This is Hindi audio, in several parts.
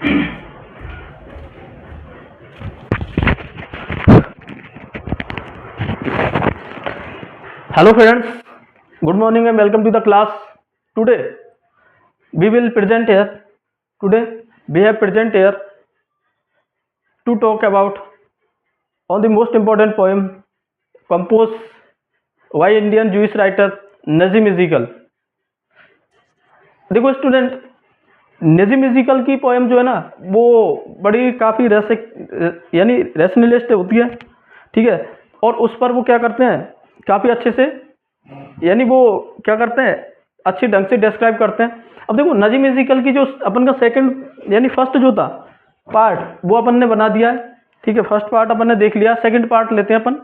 Hello friends, good morning and welcome to the class. Today we will present here. Today we have present here to talk about on the most important poem composed by Indian Jewish writer Nissim Ezekiel. देखो स्टूडेंट, नजीम इज़िकल की पोएम जो है ना वो बड़ी काफ़ी यानी रैशनलिस्ट होती है, ठीक है। और उस पर वो क्या करते हैं काफ़ी अच्छे से, यानी वो क्या करते हैं अच्छी ढंग से डिस्क्राइब करते हैं। अब देखो नजीम इज़िकल की जो अपन का सेकंड यानी फर्स्ट जो था पार्ट वो अपन ने बना दिया है, ठीक है। फर्स्ट पार्ट अपन ने देख लिया, सेकंड पार्ट लेते हैं अपन।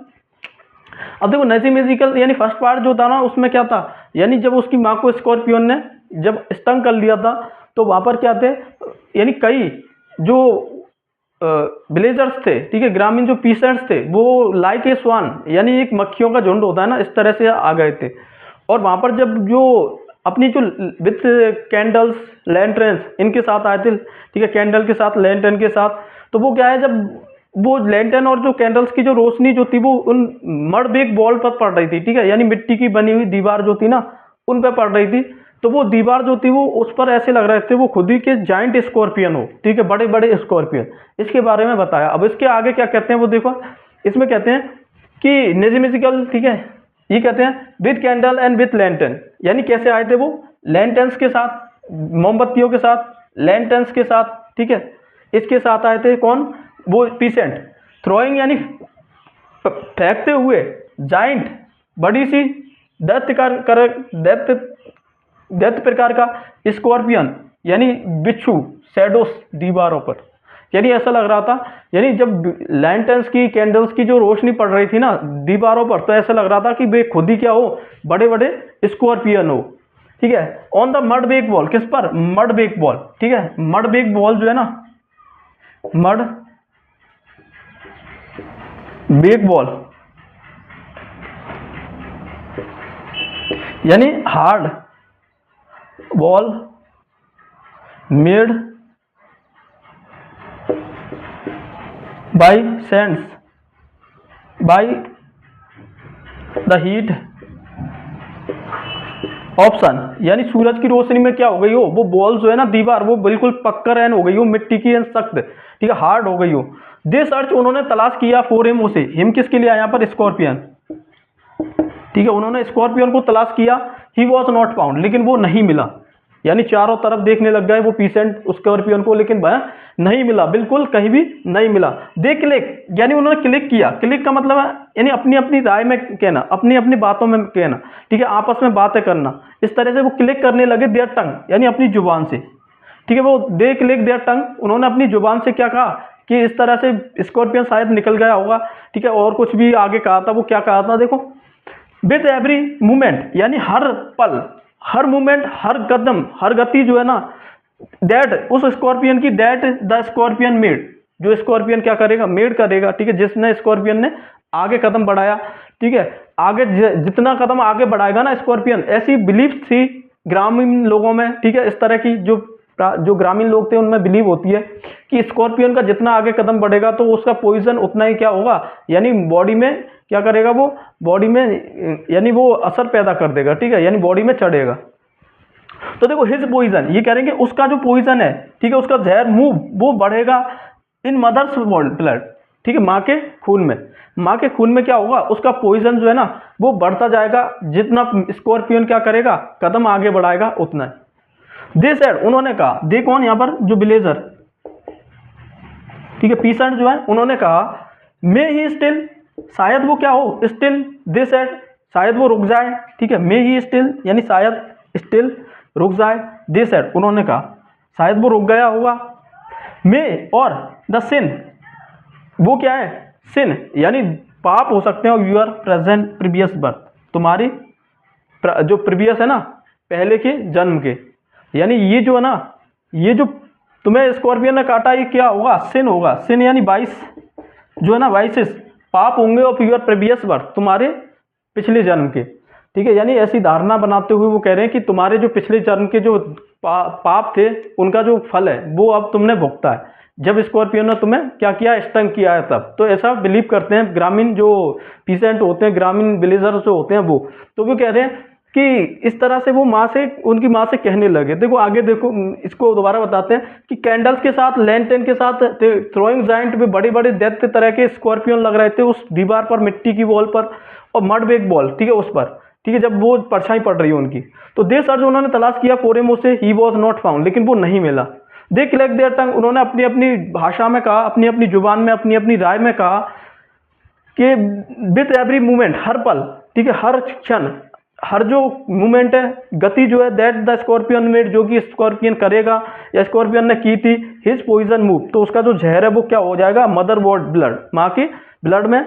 अब देखो नजीम इज़िकल यानी फर्स्ट पार्ट जो था ना उसमें क्या था, यानी जब उसकी माँ को स्कॉर्पियन ने जब स्टंग कर लिया था तो वहाँ पर क्या थे, यानी कई जो विलेजर्स थे, ठीक है, ग्रामीण जो पीसेंट्स थे वो लाइक ए स्वान यानी एक मक्खियों का झुंड होता है ना, इस तरह से आ गए थे। और वहाँ पर जब जो अपनी जो विथ कैंडल्स लैंटर्न्स इनके साथ आए थे, ठीक है, कैंडल के साथ लैंटर्न के साथ, तो वो क्या है जब वो लैंटर्न और जो कैंडल्स की जो रोशनी जो थी वो उन मड बेक बॉल पर पड़ रही थी, ठीक है, यानी मिट्टी की बनी हुई दीवार जो थी ना उन पर पड़ रही थी। तो वो दीवार जो थी वो उस पर ऐसे लग रहे थे वो खुद ही के जाइंट स्कॉर्पियन हो, ठीक है, बड़े बड़े स्कॉर्पियन। इसके बारे में बताया। अब इसके आगे क्या कहते हैं वो देखो, इसमें कहते हैं कि नजीम इज़िकल, ठीक है, ये कहते हैं with candle and with lantern, यानी कैसे आए थे वो लैंटर्न्स के साथ, मोमबत्तियों के साथ, लैंटर्न्स के साथ, ठीक है, इसके साथ आए थे कौन, वो पीसेंट। थ्रोइंग यानी फेंकते हुए, जाइंट बड़ी सी दैत्य प्रकार का, स्कॉर्पियन यानी बिच्छू, शैडोस दीवारों पर, यानी ऐसा लग रहा था, यानी जब लैंटर्न्स की कैंडल्स की जो रोशनी पड़ रही थी ना दीवारों पर तो ऐसा लग रहा था कि वे खुद ही क्या हो, बड़े बड़े स्कॉर्पियन हो, ठीक है। On the mud bake ball, किस पर, मड बेक बॉल, ठीक है, मड बेक बॉल जो है ना, मड बेक बॉल यानी hard ball made by sands by the heat of sun, यानी सूरज की रोशनी में क्या हो गई हो वो बॉल जो है ना दीवार वो बिल्कुल पक्कर एन हो गई हो, मिट्टी की एन सख्त, ठीक है, हार्ड हो गई हो। दे सर्च, उन्होंने तलाश किया फॉर हिम, उसे, हिम किसके लिए, यहाँ पर स्कॉर्पियन, ठीक है, उन्होंने स्कॉर्पियन को तलाश किया। ही वॉज नॉट फाउंड, लेकिन वो नहीं मिला, यानी चारों तरफ देखने लग गए वो पीसेंट स्कॉर्पियन को, लेकिन वह नहीं मिला, बिल्कुल कहीं भी नहीं मिला। दे क्लिक, यानी उन्होंने क्लिक किया, क्लिक का मतलब है यानी अपनी अपनी राय में कहना, अपनी अपनी बातों में कहना, ठीक है, आपस में बातें करना, इस तरह से वो क्लिक करने लगे देयर टंग, यानी अपनी जुबान से, ठीक है। वो दे क्लिक देयर टंग, उन्होंने अपनी जुबान से क्या कहा कि इस तरह से स्कॉर्पियन शायद निकल गया होगा, ठीक है। और कुछ भी आगे कहा था, वो क्या कहा था देखो, विथ एवरी मूवमेंट, यानी हर पल, हर मूवमेंट, हर कदम, हर गति जो है ना, दैट उस स्कॉर्पियन की, दैट द स्कॉर्पियन मेड, जो स्कॉर्पियन क्या करेगा, मेड करेगा, ठीक है, जिसने स्कॉर्पियन ने आगे कदम बढ़ाया, ठीक है, आगे जितना कदम आगे बढ़ाएगा ना स्कॉर्पियन, ऐसी बिलीफ थी ग्रामीण लोगों में, ठीक है, इस तरह की जो ग्रामीण लोग थे उनमें बिलीव होती है कि स्कॉर्पियन का जितना आगे कदम बढ़ेगा तो उसका पॉइजन उतना ही क्या होगा, यानी बॉडी में क्या करेगा, वो बॉडी में यानी वो असर पैदा कर देगा, ठीक है, यानी बॉडी में चढ़ेगा। तो देखो हिज पॉइजन, ये कह रहे हैं कि उसका जो पॉइजन है, ठीक है, उसका जहर मूव वो बढ़ेगा इन मदर्स ब्लड, ठीक है, माँ के खून में, माँ के खून में क्या होगा, उसका पॉइजन जो है ना वो बढ़ता जाएगा, जितना स्कॉर्पियन क्या करेगा कदम आगे बढ़ाएगा उतना। दे सेड, उन्होंने कहा, दे कौन, यहाँ पर जो विलेजर, ठीक है, पीसेंट जो है, उन्होंने कहा मे ही स्टिल, शायद वो क्या हो, स्टिल, दे सेड, शायद वो रुक जाए, ठीक है, मे ही स्टिल यानी शायद स्टिल रुक जाए, दे सेड, उन्होंने कहा शायद वो रुक गया होगा। मे और द सिन, वो क्या है, सिन यानी पाप हो सकते हैं, यूर प्रेजेंट प्रीवियस बर्थ, तुम्हारी जो प्रीवियस है ना पहले के जन्म के, यानी ये जो है ना, ये जो तुम्हें स्कॉर्पियन ने काटा ये क्या होगा, सिन होगा, सिन यानी 22 जो है ना, 22 पाप होंगे ऑफ यूर प्रीवियस बर्थ, तुम्हारे पिछले जन्म के, ठीक है, यानी ऐसी धारणा बनाते हुए वो कह रहे हैं कि तुम्हारे जो पिछले जन्म के जो पाप थे उनका जो फल है वो अब तुमने भुगता है, जब स्कॉर्पियो ने तुम्हें क्या किया, स्टंग किया है तब। तो ऐसा बिलीव करते हैं ग्रामीण जो पीसेंट होते हैं, ग्रामीण विलेजर्स जो होते हैं वो। तो वो कह रहे हैं कि इस तरह से वो उनकी माँ से कहने लगे। देखो आगे देखो, इसको दोबारा बताते हैं कि कैंडल्स के साथ, लैंटर्न के साथ, थ्रोइंग जाइंट में बड़े बड़े दैत्य तरह के स्कॉर्पियन लग रहे थे उस दीवार पर, मिट्टी की वॉल पर और मड बेग बॉल, ठीक है, उस पर, ठीक है, जब वो परछाई पड़ रही है उनकी। तो दे सर्च, उन्होंने तलाश किया फॉर हिम उसे, ही वॉज नॉट फाउंड, लेकिन वो नहीं मिला। दे क्लैक देयर टंग, उन्होंने अपनी अपनी भाषा में कहा, अपनी अपनी जुबान में, अपनी अपनी राय में कहा कि विथ एवरी मूवमेंट, हर पल, ठीक है, हर क्षण, हर जो मूवमेंट है, गति जो है, दैट द स्कॉर्पियन मेड, जो कि स्कॉर्पियन करेगा या स्कॉर्पियन ने की थी, हिज पॉइजन मूव, तो उसका जो जहर है वो क्या हो जाएगा, मदर बॉड ब्लड, माँ की ब्लड में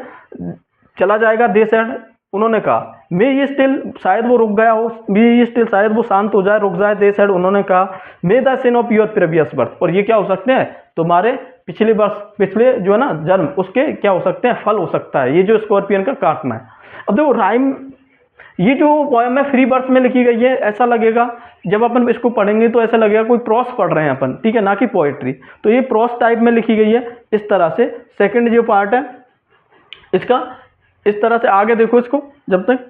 चला जाएगा। दे सेड, उन्होंने कहा, मे ये स्टिल, शायद वो रुक गया हो, मे ये स्टिल, शायद वो शांत हो जाए, रुक जाए। दे सेड, उन्होंने कहा, may the sin of your previous birth, और ये क्या हो सकते हैं, तुम्हारे पिछले वर्ष, पिछले जो है ना जन्म, उसके क्या हो सकते हैं, फल हो सकता है, ये जो स्कॉर्पियन का काटना है। अब देखो राइम, ये जो पोएम है फ्री वर्स में लिखी गई है, ऐसा लगेगा जब अपन इसको पढ़ेंगे तो ऐसा लगेगा कोई प्रोस पढ़ रहे हैं अपन, ठीक है, ना कि पोएट्री। तो ये प्रोस टाइप में लिखी गई है इस तरह से। सेकंड जो पार्ट है इसका, इस तरह से आगे देखो इसको, जब तक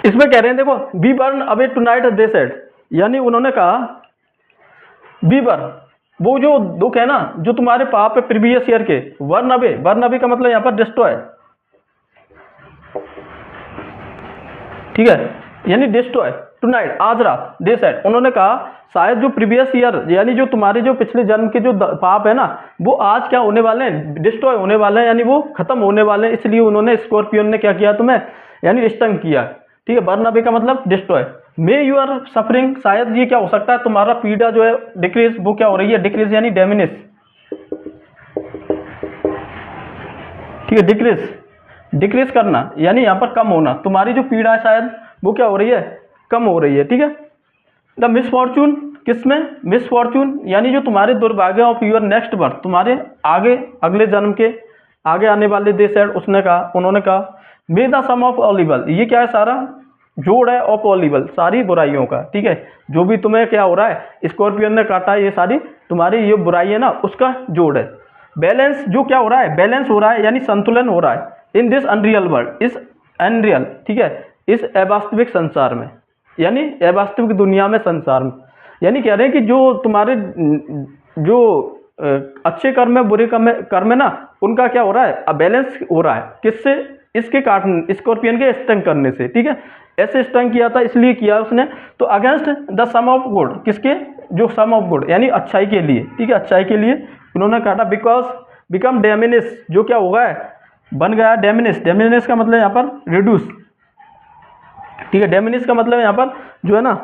इसमें कह रहे हैं, देखो, be burn away tonight they said, यानी उन्होंने कहा बी बर्न, वो जो दुख है ना, जो तुम्हारे पाप है प्रीवियस ईयर के, वर्न अवे, वर्न अवे का मतलब यहाँ पर डिस्ट्रॉय, ठीक है, यानी डिस्ट्रॉय टुनाइट, आज रात। दे सेड, उन्होंने कहा, शायद जो प्रीवियस ईयर, यानी जो तुम्हारे जो पिछले जन्म के जो पाप है ना, वो आज क्या होने वाले हैं, डिस्ट्रॉय होने वाले हैं, यानी वो खत्म होने वाले हैं। इसलिए उन्होंने, स्कॉर्पियन ने क्या किया तुम्हें, यानी स्टंग किया, ठीक है। बर्न अवे का मतलब destroy. May you are suffering, शायद ये क्या हो सकता है, तुम्हारा पीड़ा जो है डिक्रीज, वो क्या हो रही है, डिक्रीज यानी डेमिनिश, ठीक है, डिक्रीज, डिक्रीज करना यानी यहाँ पर कम होना, तुम्हारी जो पीड़ा है शायद वो क्या हो रही है, कम हो रही है, ठीक है। द मिसफॉर्चून, किसमें, मिसफॉर्चून यानी जो तुम्हारे दुर्भाग्य ऑफ यूर नेक्स्ट बर्थ, तुम्हारे आगे अगले जन्म के आगे आने वाले, दे सेड, उसने कहा, उन्होंने कहा, may the sum of all evil, ये क्या है, सारा जोड़ है, ऑफ ऑल इवल, सारी बुराइयों का, ठीक है, जो भी तुम्हें क्या हो रहा है, स्कॉर्पियन ने काटा, ये सारी तुम्हारी ये बुराई है ना, उसका जोड़ है। बैलेंस, जो क्या हो रहा है, बैलेंस हो रहा है, यानी संतुलन हो रहा है, इन दिस अनरियल वर्ल्ड, इस अनरियल, ठीक है, इस अवास्तविक संसार में, यानी अवास्तविक दुनिया में, संसार में, यानी कह रहे हैं कि जो तुम्हारे जो अच्छे कर्म है, बुरे कर्म है ना, उनका क्या हो रहा है, बैलेंस हो रहा है, किससे, इसके काटने, स्कॉर्पियन के स्टंग करने से, ठीक है। ऐसे स्टंग किया था, इसलिए किया उसने। तो against the sum of good, किसके, जो सम ऑफ गुड यानी अच्छाई के लिए, ठीक है, अच्छाई के लिए उन्होंने काटा। बिकॉज बिकम डेमिनिस, जो क्या होगा है, बन गया डेमिनिस, डेमिनिस का मतलब यहाँ पर रिड्यूस, ठीक है, डेमिनिस का मतलब यहाँ पर जो है ना,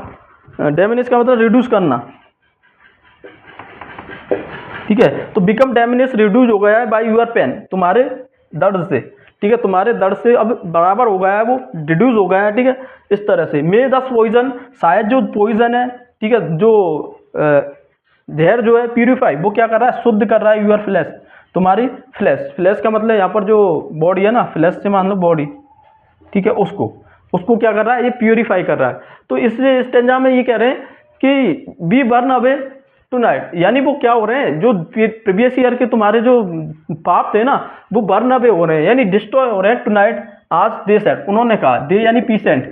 डेमिनिस का मतलब रिड्यूस करना, ठीक है। तो बिकम डेमिनिस, रिड्यूस हो गया है बाय यूर पेन, तुम्हारे दर्द से, ठीक है, तुम्हारे दर्द से अब बराबर हो गया है, वो रिड्यूस हो गया है, ठीक है, इस तरह से। मे दस पॉइजन, शायद जो पॉइजन है, ठीक है, जो जहर जो है, प्यूरिफाई, वो क्या कर रहा है, शुद्ध कर रहा है यूर फ्लैश, तुम्हारी फ्लैश, फ्लैश का मतलब यहाँ पर जो बॉडी है ना, फ्लैश से मान लो बॉडी, ठीक है, उसको क्या कर रहा है, ये प्यूरिफाई कर रहा है। तो इस स्टेंजा में ये कह रहे हैं कि बी बर्न अवे टुनाइट, यानी वो क्या हो रहे हैं, जो प्रीवियस ईयर के तुम्हारे जो पाप थे ना, वो बर्न अवे हो रहे हैं, यानी डिस्ट्रॉय हो रहे हैं टुनाइट, आज। दे सेड, उन्होंने कहा, दे यानी पीसेंट,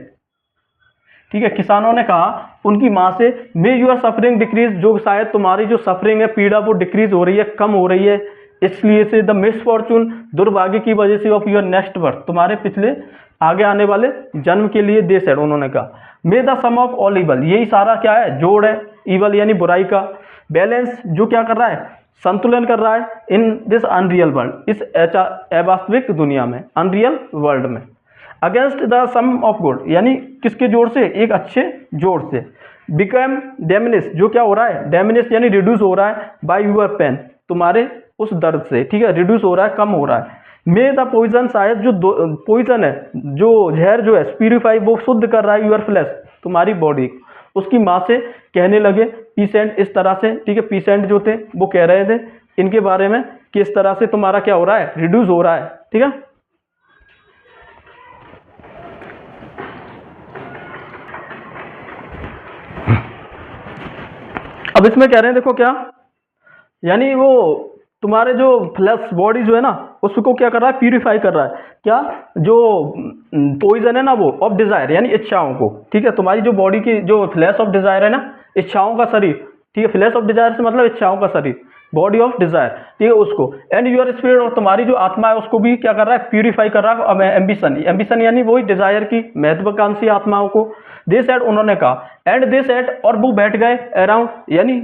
ठीक है, किसानों ने कहा उनकी माँ से, मे यूर सफरिंग डिक्रीज, जो शायद तुम्हारी जो सफरिंग है, पीड़ा, वो डिक्रीज हो रही है, कम हो रही है, इसलिए से। द मिसफॉर्चून, दुर्भाग्य की वजह से, ऑफ योर नेक्स्ट बर्थ, तुम्हारे पिछले आगे आने वाले जन्म के लिए। दे सेड, उन्होंने कहा, may the sum of all evil, यही सारा क्या है, जोड़ है, इवल यानी बुराई का। बैलेंस, जो क्या कर रहा है, संतुलन कर रहा है, इन दिस अनरियल वर्ल्ड, इस अवास्तविक दुनिया में, अनरियल वर्ल्ड में। Against the sum of good, यानी किसके जोड़ से, एक अच्छे जोड़ से। बिकम डेमिनिस, जो क्या हो रहा है, डेमिनिस यानी रिड्यूस हो रहा है, बाय यूर पेन, तुम्हारे उस दर्द से, ठीक है, रिड्यूस हो रहा है, कम हो रहा है। मे द पॉइजन, शायद जो पॉइजन है, जो जहर जो है, प्यूरिफाई, वो शुद्ध कर रहा है यूर फ्लैश, तुम्हारी बॉडी, उसकी माँ से कहने लगे पीसेंट इस तरह से, ठीक है। पीसेंट जो थे वो कह रहे थे इनके बारे में कि इस तरह से तुम्हारा क्या हो रहा है, रिड्यूस हो रहा है, ठीक है। अब इसमें कह रहे हैं देखो क्या, यानी वो तुम्हारे जो फ्लैश बॉडी जो है ना उसको क्या कर रहा है, प्यूरिफाई कर रहा है। क्या, जो पॉइजन है ना वो ऑफ डिजायर यानी इच्छाओं को, ठीक है। तुम्हारी जो बॉडी की जो फ्लैश ऑफ डिजायर है ना, इच्छाओं का शरीर, ठीक है। फ्लैश ऑफ डिजायर से मतलब इच्छाओं का शरीर, बॉडी ऑफ डिजायर, ठीक है, उसको। एंड यूर स्पिरिट, और तुम्हारी जो आत्मा है उसको भी क्या कर रहा है, प्यूरिफाई कर रहा है। एम्बिशन, एम्बिशन यानी वही डिजायर की महत्वाकांक्षी आत्माओं को। दे सेड, उन्होंने कहा, एंड दे सेड, और वो बैठ गए अराउंड यानी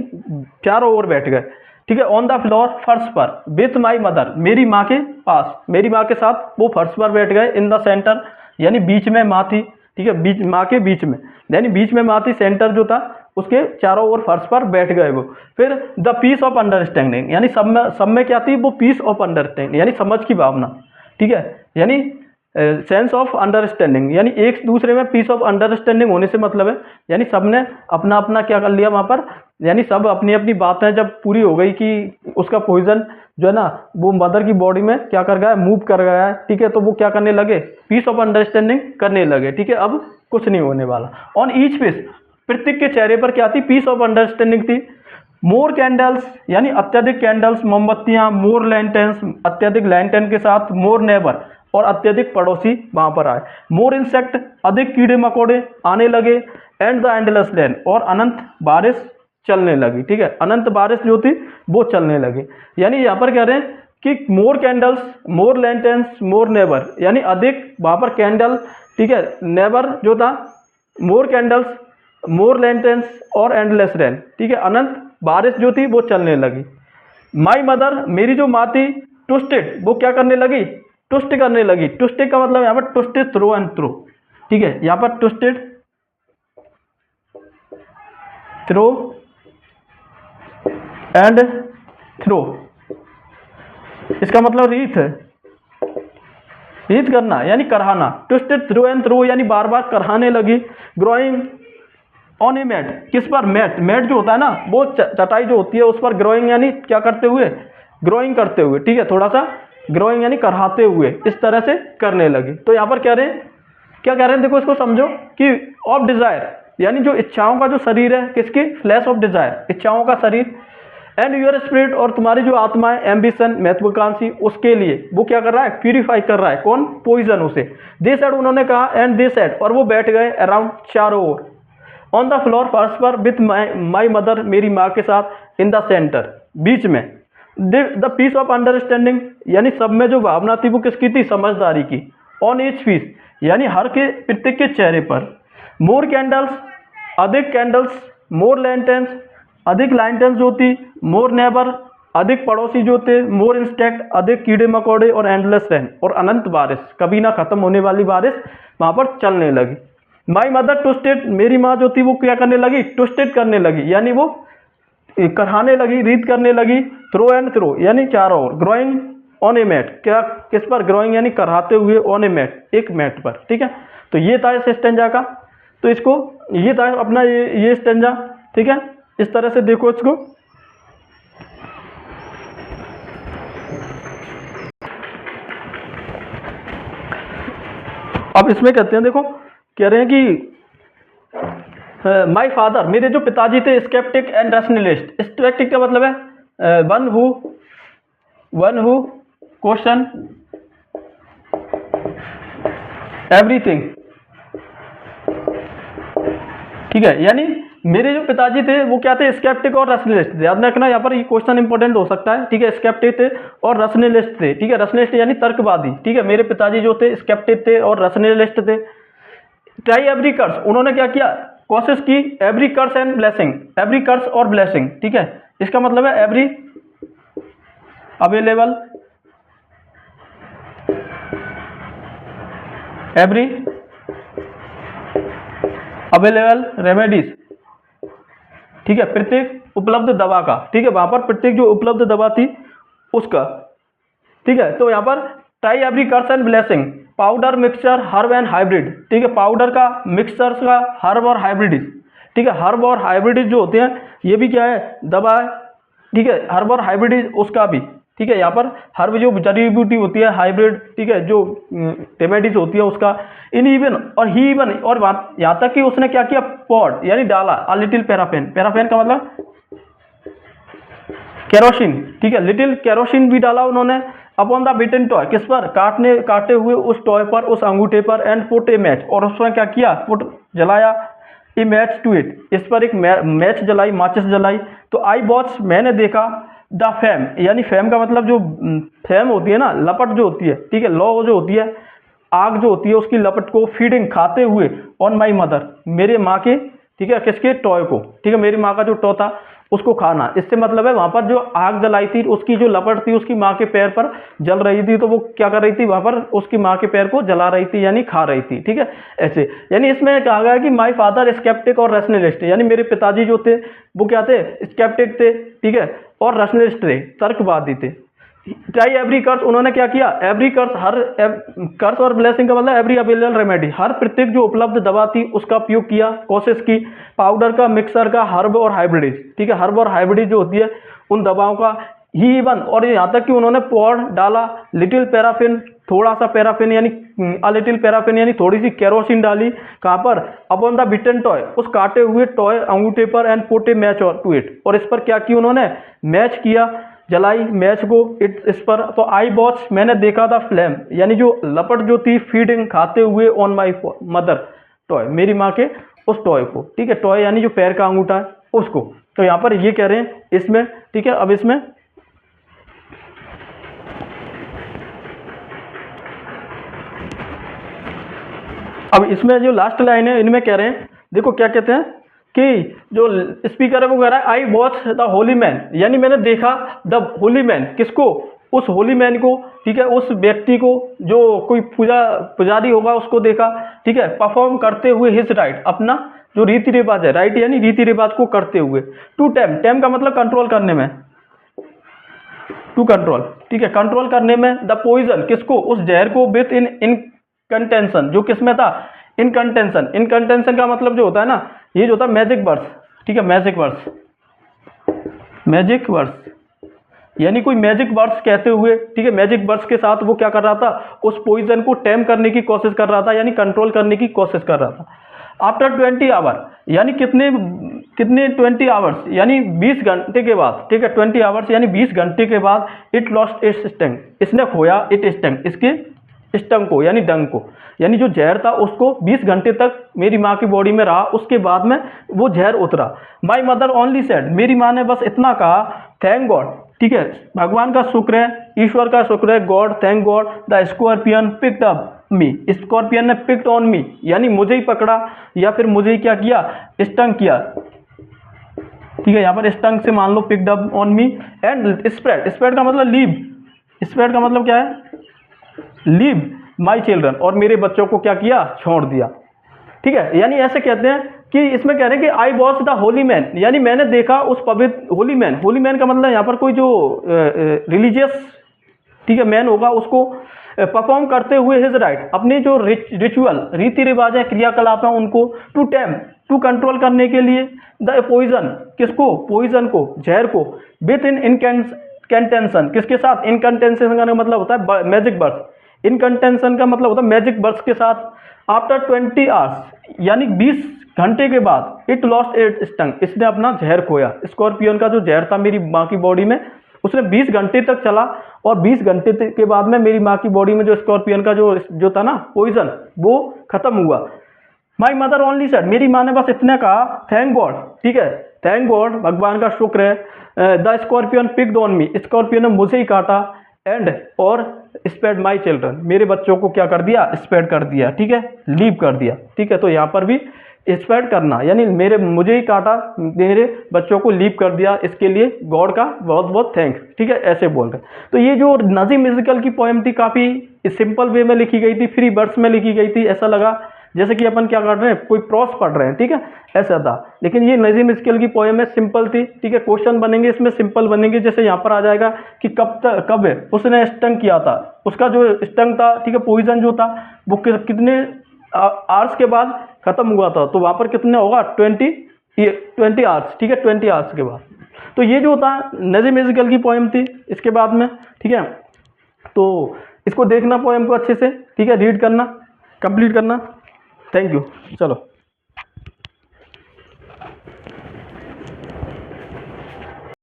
चारों ओर बैठ गए, ठीक है। ऑन द फ्लोर, फर्श पर, विथ माई मदर, मेरी माँ के पास, मेरी माँ के साथ वो फर्श पर बैठ गए। इन द सेंटर, यानी बीच में माँ थी, ठीक है, बीच माँ के बीच में, यानी बीच में माँ थी, सेंटर जो था उसके चारों ओर फर्श पर बैठ गए वो। फिर द पीस ऑफ अंडरस्टैंडिंग, यानी सब में क्या थी, वो पीस ऑफ अंडरस्टैंडिंग यानी समझ की भावना, ठीक है, यानी सेंस ऑफ अंडरस्टैंडिंग, यानी एक दूसरे में पीस ऑफ अंडरस्टैंडिंग होने से मतलब है, यानी सबने अपना अपना क्या कर लिया वहाँ पर, यानी सब अपनी अपनी बातें जब पूरी हो गई कि उसका पॉइजन जो है ना वो मदर की बॉडी में क्या कर गया है, मूव कर गया है, ठीक है। तो वो क्या करने लगे, पीस ऑफ अंडरस्टैंडिंग करने लगे, ठीक है। अब कुछ नहीं होने वाला। ऑन ईच फेस, प्रत्येक के चेहरे पर क्या थी, पीस ऑफ अंडरस्टैंडिंग थी। मोर कैंडल्स, यानी अत्यधिक कैंडल्स, मोमबत्तियां, मोर लैंटर्न्स, अत्यधिक लैंटर्न के साथ, मोर नेबर, और अत्यधिक पड़ोसी वहां पर आए। मोर इंसेक्ट, अधिक कीड़े मकोड़े आने लगे। एंड द एंडलेस रेन, और अनंत बारिश चलने लगी, ठीक है। अनंत बारिश जो थी वो चलने लगी। यानी यहाँ पर कह रहे हैं कि मोर कैंडल्स, मोर लैंटर्न्स, मोर नेबर, यानी अधिक वहां पर कैंडल, ठीक है, नेबर जो था, मोर कैंडल्स, मोर लैंटर्न्स, और एंडलेस रेन, ठीक है, अनंत बारिश जो थी वो चलने लगी। माई मदर, मेरी जो माँ थी, ट्विस्टेड, वो क्या करने लगी, ट्विस्ट करने लगी। ट्विस्टेड का मतलब यहाँ पर ट्विस्टेड थ्रो एंड थ्रो, ठीक है। यहाँ पर ट्विस्टेड थ्रो एंड थ्रो, इसका मतलब रीत करना यानी कराना। ट्विस्टेड थ्रो एंड थ्रो यानी बार बार कराने लगी। ग्रोइंग ऑन ए मैट, किस पर, मैट, मैट जो होता है ना वो चटाई जो होती है उस पर ग्रोइंग यानी क्या करते हुए, ग्रोइंग करते हुए, ठीक है, थोड़ा सा ग्रोइंग यानी कराते हुए, इस तरह से करने लगी। तो यहाँ पर कह रहे हैं, क्या कह रहे हैं, देखो इसको समझो कि ऑफ डिजायर यानी जो इच्छाओं का जो शरीर है, किसकी, फ्लैश ऑफ डिजायर, इच्छाओं का शरीर। एंड यूर स्पिरिट, और तुम्हारी जो आत्मा है, एम्बिशन, महत्वाकांक्षी, उसके लिए वो क्या कर रहा है, प्यूरिफाई कर रहा है। कौन, पॉइजन उसे। दे सेड, उन्होंने कहा, एंड दे सेड, और वो बैठ गए अराउंड चारों ओर। ऑन द फ्लोर, फर्श पर, विथ माई मदर, मेरी माँ के साथ। इन द सेंटर, बीच में। द पीस ऑफ अंडरस्टैंडिंग, यानी सब में जो भावना थी वो किसकी थी, समझदारी की। ऑन ईच पीस, यानी हर के प्रत्येक के चेहरे पर। मोर कैंडल्स, अधिक कैंडल्स, मोर लैंटर्न्स, अधिक लैंटर्न्स जो थी। मोर नेबर, अधिक पड़ोसी जो थे। मोर इंसेक्ट, अधिक कीड़े मकोड़े। और एंडलेस रेन, और अनंत बारिश, कभी ना खत्म होने वाली बारिश वहां पर चलने लगी। माई मदर ट्विस्टेड, मेरी माँ जो थी वो क्या करने लगी, ट्विस्टेड करने लगी, यानी वो कराने लगी, रीत करने लगी। थ्रो एंड थ्रो यानी चारों ओर। ग्रोइंग ऑन ए मैट, क्या, किस पर, ग्रोइंग यानी कराते हुए, ऑन ए मैट, एक मैट पर, ठीक है। तो ये था इस स्टेंजा का, तो इसको, ये था अपना ये स्टेंजा, ठीक है। इस तरह से देखो इसको। अब इसमें कहते हैं, देखो कह रहे हैं कि माई फादर, मेरे जो पिताजी थे, स्केप्टिक एंड रैशनलिस्ट। स्केप्टिक का मतलब है वन हु क्वेश्चन एवरीथिंग, ठीक है। यानी मेरे जो पिताजी थे वो क्या थे, स्केप्टिक और रैशनलिस्ट थे। याद रखना यहाँ पर ये क्वेश्चन इंपॉर्टेंट हो सकता है, ठीक है। स्केप्टिक थे और रैशनलिस्ट थे, ठीक है। रैशनलिस्ट यानी तर्कवादी, ठीक है। मेरे पिताजी जो थे स्केप्टिक थे और रैशनलिस्ट थे। ट्राई एवरी कर्स, उन्होंने क्या किया, कोशिश की। Every curse and blessing, every curse और ब्लेसिंग, ठीक है। इसका मतलब है every available, every available remedies, ठीक है, प्रत्येक उपलब्ध दवा का, ठीक है। वहां पर प्रत्येक जो उपलब्ध दवा थी उसका, ठीक है। तो यहाँ पर try every curse and blessing, powder, mixture, herb and hybrid, ठीक है। पाउडर का, मिक्सचर का, हर्ब और हाइब्रिड, ठीक है। हर्ब और हाइब्रिड जो होते हैं ये भी क्या है, दवा है, ठीक है। हर्ब और हाइब्रिड उसका भी, ठीक है। यहाँ पर हर्ब जो जड़ी बूटी होती है, हाइब्रिड, ठीक है, जो टेमेटिस होती है उसका। इन इवन और ही इवन, और यहाँ तक कि उसने क्या किया, पॉड यानी डाला अ लिटिल पैराफिन, पैराफिन का मतलब केरोसिन, ठीक है, लिटिल केरोसिन भी डाला उन्होंने अपॉन द बिटन टॉय, किस पर, काटे हुए उस टॉय पर, उस अंगूठे पर, एंड पुट ए मैच, और उसने क्या किया, पुट जलाया, ए मैच टू इट, इस पर एक मैच जलाई, माचिस जलाई। तो आई वॉच, मैंने देखा, द फैम, यानी फैम का मतलब जो फैम होती है ना, लपट जो होती है, ठीक है, लौ जो होती है, आग जो होती है उसकी लपट को, फीडिंग खाते हुए, ऑन माई मदर, मेरे माँ के, ठीक है, किसके, टॉय को, ठीक है, मेरी माँ का जो टॉय था उसको खाना। इससे मतलब है वहां पर जो आग जलाई थी उसकी जो लपट थी उसकी माँ के पैर पर जल रही थी, तो वो क्या कर रही थी, वहां पर उसकी माँ के पैर को जला रही थी, यानी खा रही थी, ठीक है, ऐसे। यानी इसमें कहा गया कि माई फादर स्केप्टिक और रैशनलिस्ट, यानी मेरे पिताजी जो थे वो क्या थे, स्केप्टिक थे, ठीक है, और रैशनलिस्ट थे, तर्कवादी थे। ट्राई एवरी कर्स, उन्होंने क्या किया, एवरी कर्स, हर कर्स और ब्लेसिंग का मतलब एवरी अवेलेबल रेमेडी, हर प्रत्येक जो उपलब्ध दवा थी उसका उपयोग किया, कोशिश की, पाउडर का, मिक्सर का, हर्ब और हाइब्रिड, ठीक है, हर्ब और हाइब्रिड जो होती है उन दवाओं का, ही इवन, और यहाँ तक कि उन्होंने पॉड डाला, लिटिल पैराफिन, थोड़ा सा पैराफिन, यानी अ लिटिल पैराफिन, यानी थोड़ी सी केरोसिन डाली, कहाँ पर, अपॉन द बिटन टॉय, उस काटे हुए टॉय अंगूठे पर, and put a match to it, और इस पर क्या किया उन्होंने, मैच किया, जलाई मैच को, इस पर। तो आई वॉच, मैंने देखा था, फ्लेम यानी जो लपट जो थी, फीडिंग खाते हुए, ऑन माई मदर टॉय, मेरी माँ के उस टॉय को, ठीक है, टॉय यानी जो पैर का अंगूठा है उसको। तो यहाँ पर ये कह रहे हैं इसमें, ठीक है। अब इसमें जो लास्ट लाइन है इनमें कह रहे हैं, देखो क्या कहते हैं कि जो स्पीकर है वो कह रहा है I watch the Holi man, यानी मैंने देखा द होली मैन, किसको, उस होली मैन को, ठीक है, उस व्यक्ति को जो कोई पुजारी होगा उसको देखा, ठीक है, परफॉर्म करते हुए हिज राइट, अपना जो रीति रिवाज है, राइट यानी रीति रिवाज को करते हुए, टू टेम, टेम का मतलब कंट्रोल करने में, टू कंट्रोल, ठीक है, कंट्रोल करने में, द पॉइजन, किसको, उस जहर को, विथ इन कंटेंशन, जो किसमें था, इनकंटेंशन, इनकंटेंशन का मतलब जो होता है ना, ये जो होता है मैजिक वर्ड्स, ठीक है, मैजिक वर्ड्स, मैजिक वर्ड्स, यानी कोई मैजिक वर्ड्स कहते हुए, ठीक है, मैजिक वर्ड्स के साथ वो क्या कर रहा था, उस पॉइजन को टेम करने की कोशिश कर रहा था, यानी कंट्रोल करने की कोशिश कर रहा था। आफ्टर 20 आवर, यानी कितने कितने 20 आवर्स, यानी 20 घंटे के बाद, ठीक है, 20 आवर्स यानी 20 घंटे के बाद, इट लॉस्ट इट्स स्टंग, इसने खोया, इट स्टंग, इसके स्टंग को, यानी डंग को, यानी जो जहर था उसको 20 घंटे तक मेरी माँ की बॉडी में रहा, उसके बाद में वो जहर उतरा। माई मदर ओनली सेड, मेरी माँ ने बस इतना कहा, थैंक गॉड, ठीक है, भगवान का शुक्र है, ईश्वर का शुक्र है, God, thank God, the scorpion picked up me, scorpion ने पिक्ड ऑन मी, यानी मुझे ही पकड़ा, या फिर मुझे ही क्या किया, स्टंग किया, ठीक है, यहाँ पर स्टंग से मान लो picked up on me, and spread, spread का मतलब लीव, स्प्रेड का मतलब क्या है, लीव माई चिल्ड्रन, और मेरे बच्चों को क्या किया, छोड़ दिया, ठीक है। यानी ऐसे कहते हैं कि इसमें कह रहे हैं कि I watch the Holi man, यानी मैंने देखा उस पवित्र, होली मैन, होली मैन का मतलब यहाँ पर कोई जो रिलीजियस, ठीक है, मैन होगा, उसको परफॉर्म करते हुए हिज राइट, अपने जो रिचुअल, रीति रिवाज है, क्रियाकलाप है, उनको टू टेम, टू कंट्रोल करने के लिए, द पॉइजन, किसको, पॉइजन को, जहर को, विथ इन इनकंटेंशन, किसके साथ, इनकंटेंशन का मतलब होता है मैजिक बर्ड्स, इनकंटेंशन का मतलब होता है मैजिक बर्ड्स के साथ। आफ्टर 20 आवर्स, यानी 20 घंटे के बाद, इट लॉस्ट इट स्टंग, इसने अपना जहर खोया, स्कॉर्पियन का जो जहर था मेरी माँ की बॉडी में, उसने 20 घंटे तक चला, और 20 घंटे के बाद में मेरी माँ की बॉडी में जो स्कॉर्पियन का जो था ना पॉइजन, वो खत्म हुआ। माई मदर ओनली सेड, मेरी माँ ने बस इतना कहा, थैंक गॉड, ठीक है, थैंक गॉड, भगवान का शुक्र है, the scorpion picked on me, scorpion ने मुझे ही काटा, एंड और स्पेड माई चिल्ड्रन, मेरे बच्चों को क्या कर दिया, स्पेड कर दिया, ठीक है, लीव कर दिया, ठीक है। तो यहाँ पर भी स्पेड करना, यानी मुझे ही काटा, मेरे बच्चों को लीव कर दिया, इसके लिए गॉड का बहुत बहुत थैंक्स, ठीक है, ऐसे बोल रहे। तो ये जो नजीम म्यूजिकल की पोएम थी, काफ़ी सिंपल वे में लिखी गई थी, फ्री वर्ड्स में लिखी गई थी, ऐसा लगा जैसे कि अपन क्या कर रहे हैं, कोई प्रॉस पढ़ रहे हैं, ठीक है, ऐसा था। लेकिन ये नजीम म्यूजिकल की पोएम है, सिंपल थी, ठीक है। क्वेश्चन बनेंगे इसमें सिंपल बनेंगे, जैसे यहाँ पर आ जाएगा कि कब है उसने स्टंग किया था, उसका जो स्टंग था, ठीक है, पॉइजन जो था वो कितने आवर्स के बाद खत्म हुआ था, तो वहाँ पर कितने होगा, 20 ये 20 आवर्स, ठीक है, 20 आवर्स के बाद। तो ये जो होता है नज़ीम इज़कल की पोएम थी इसके बाद में, ठीक है। तो इसको देखना पोएम को अच्छे से, ठीक है, रीड करना, कंप्लीट करना। Thank you. चलो।